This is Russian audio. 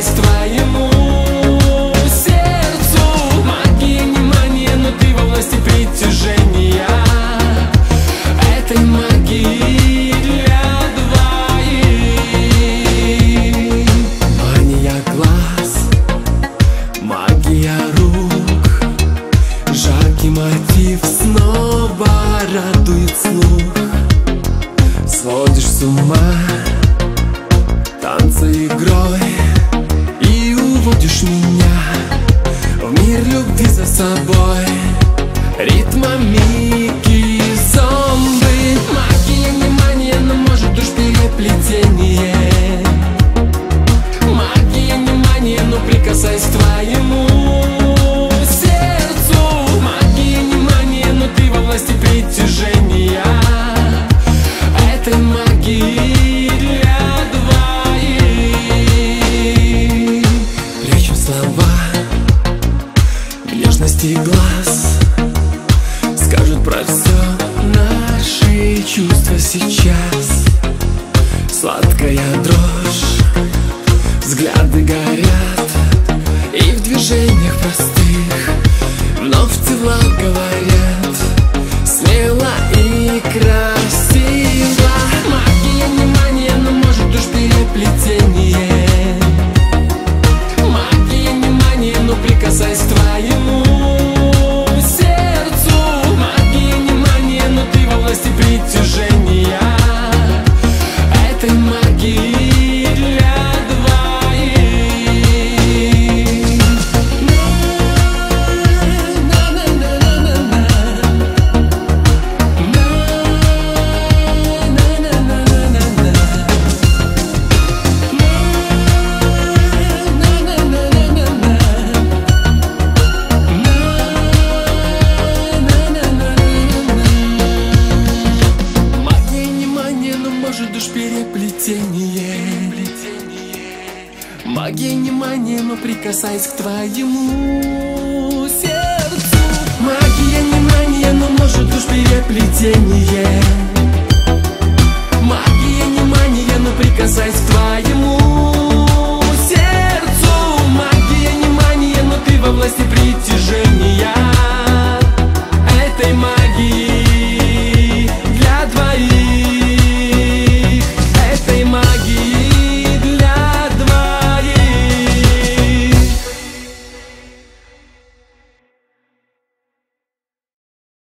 прикасаясь к твоему сердцу. Магия внимания, но ты во власти притяжения. Этой магии для двоих. Мания глаз, магия рук, жаркий мотив снова радует слух. Сводишь с ума танца игрой и уводишь меня в мир любви за собой. Ритмомики зомби. Магия внимания, но может уж переплетение. Магия внимания, но прикасаясь к твоему сердцу. Магия внимания, но ты во власти притяжения. Этой магии для двоих. Прячу слова в нежности глаз, скажут про все наши чувства сейчас. Сладкая дрожь, взгляды горят, и в движениях простых вновь тела говорят. Смело и красиво. Магия внимания, но может уж переплетение. Магия внимания, но прикасаясь к твоему сердцу. Магия внимания, но ты во власти притяжения. Этой магии для двоих. Магия внимания, но может уж переплетение. Магия внимания, но прикасаясь к твоему сердцу. Магия внимания, но может уж переплетение. Магия внимания, но прикасаясь к твоему